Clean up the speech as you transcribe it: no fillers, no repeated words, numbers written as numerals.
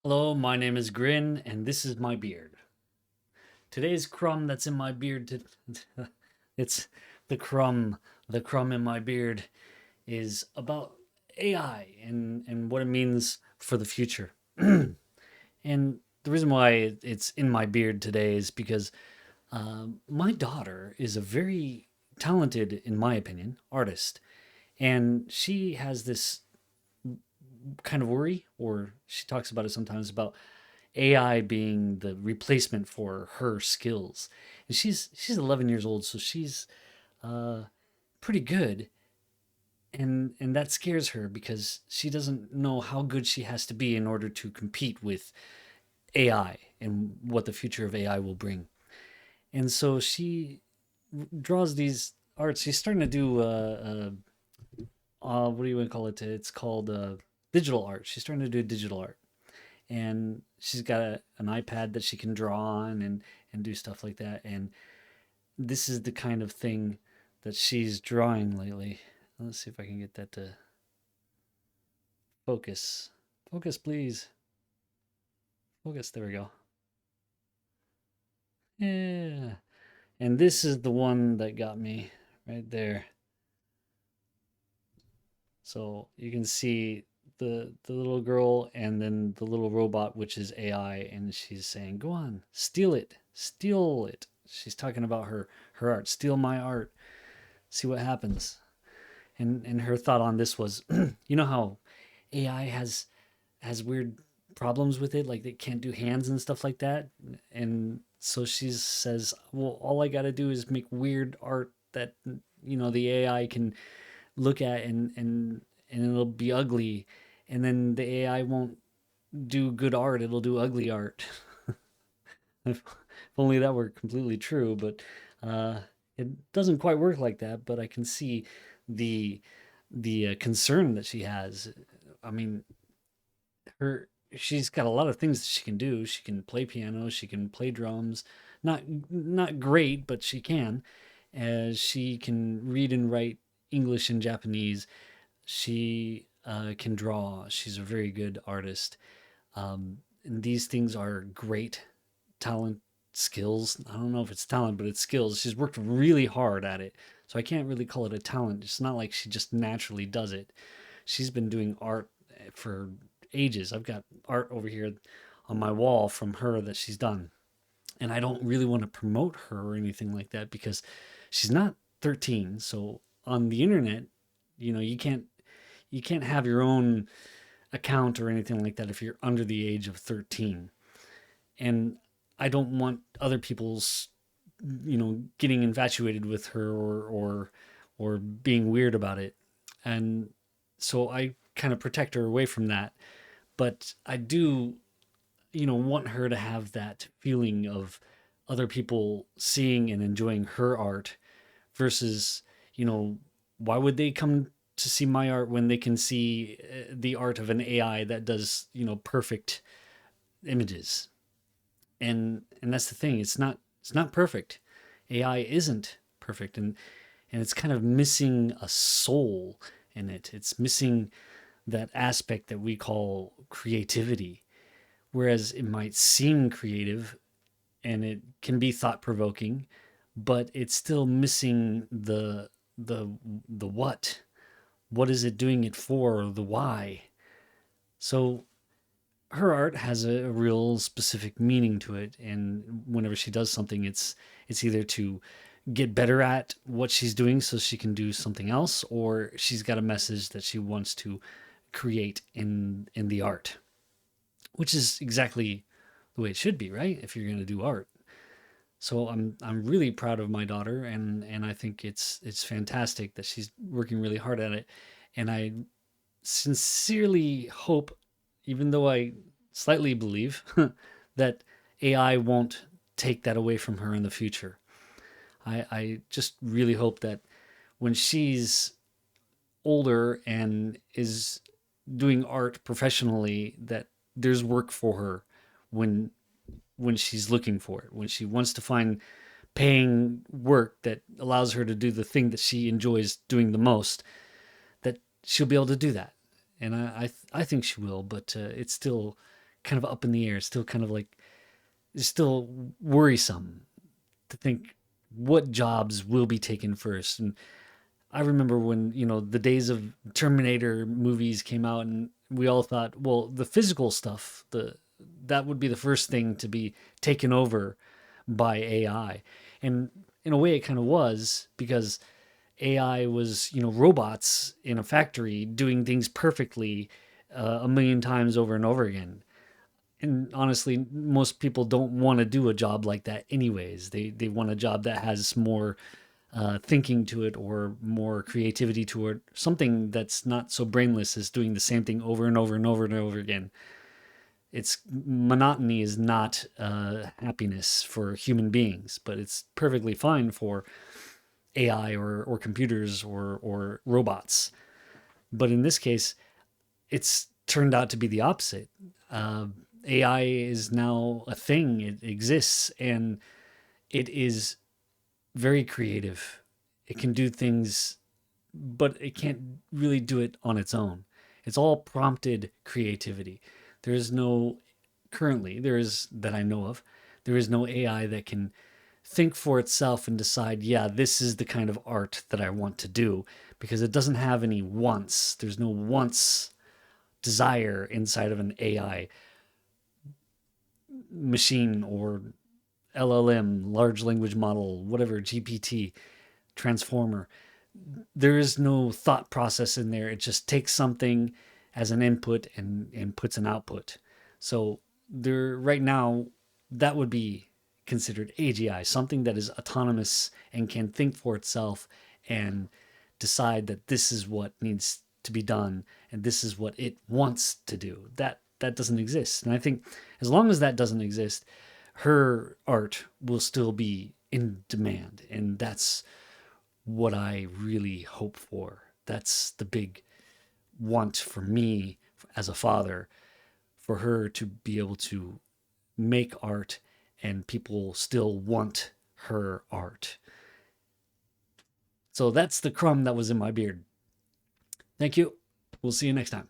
Hello, my name is Grin, and this is my beard. Today's crumb that's in my beard, it's the crumb. The crumb in my beard is about AI and what it means for the future. And the reason why it's in my beard today is because my daughter is a very talented, in my opinion, artist. And she has this kind of worry, or she talks about it sometimes, about AI being the replacement for her skills. And she's 11 years old, so she's uh, pretty good, and that scares her because she doesn't know how good she has to be in order to compete with AI and what the future of AI will bring. And so she draws these arts. She's starting to do what do you want to call it? It's called digital art. She's starting to do digital art, and she's got an iPad that she can draw on and do stuff like that. And this is the kind of thing that she's drawing lately. Let's see if I can get that to focus. Focus, please. Focus. There we go. Yeah. And this is the one that got me right there. So you can see the little girl and then the little robot, which is AI, and she's saying, "Go on, steal it, steal it." She's talking about her art. Steal my art. See what happens. And her thought on this was, you know how AI has weird problems with it, like they can't do hands and stuff like that. And so she says, well, all I got to do is make weird art that the AI can look at and it'll be ugly, and then the AI won't do good art; it'll do ugly art. If only that were completely true, but uh, it doesn't quite work like that. But I can see the concern that she has. I mean, her she's got a lot of things that she can do. She can play piano, she can play drums. Not great, but she can. As she can read and write English and Japanese. She can draw. She's a very good artist. And these things are great talent skills. I don't know if it's talent, but it's skills. She's worked really hard at it. So I can't really call it a talent. It's not like she just naturally does it. She's been doing art for ages. I've got art over here on my wall from her that she's done. And I don't really want to promote her or anything like that because she's not 13. So on the internet, you can't have your own account or anything like that if you're under the age of 13. And I don't want other people's getting infatuated with her or being weird about it. And so I kind of protect her away from that. But I do, want her to have that feeling of other people seeing and enjoying her art versus, you know, why would they come to see my art when they can see the art of an AI that does, perfect images? And that's the thing. It's not perfect. AI isn't perfect, and it's kind of missing a soul in it. It's missing that aspect that we call creativity. Whereas it might seem creative and it can be thought provoking, but it's still missing the the what. What is it doing it for? The why. So her art has a real specific meaning to it, and whenever she does something, it's either to get better at what she's doing so she can do something else, or she's got a message that she wants to create in the art, which is exactly the way it should be, right? If you're going to do art. So I'm really proud of my daughter, and I think it's fantastic that she's working really hard at it, and I sincerely hope, even though I slightly believe that AI won't take that away from her in the future. I just really hope that when she's older and is doing art professionally, that there's work for her when when she's looking for it, when she wants to find paying work that allows her to do the thing that she enjoys doing the most, that she'll be able to do that. And I think she will, but it's still kind of up in the air, still kind of like, it's still worrisome to think what jobs will be taken first. And I remember when, the days of Terminator movies came out, and we all thought, well, the physical stuff, that would be the first thing to be taken over by AI. And in a way it kind of was, because AI was, robots in a factory doing things perfectly, a million times over and over again. And honestly, most people don't want to do a job like that anyways. They want a job that has more thinking to it, or more creativity to it, something that's not so brainless as doing the same thing over and over and over and over again. It's monotony is not happiness for human beings, but it's perfectly fine for AI or computers or robots. But in this case, it's turned out to be the opposite. AI is now a thing, it exists, and it is very creative. It can do things, but it can't really do it on its own. It's all prompted creativity. There is no, currently, there is, that I know of, there is no AI that can think for itself and decide, yeah, this is the kind of art that I want to do, because it doesn't have any wants. There's no wants desire inside of an AI machine or LLM, large language model, whatever, GPT, transformer. There is no thought process in there. It just takes something as an input and puts an output. So there, right now, that would be considered AGI, something that is autonomous and can think for itself and decide that this is what needs to be done and this is what it wants to do. That doesn't exist. And I think as long as that doesn't exist, her art will still be in demand. And that's what I really hope for. That's the big want for me as a father, for her to be able to make art and people still want her art. So that's the crumb that was in my beard. Thank you. We'll see you next time.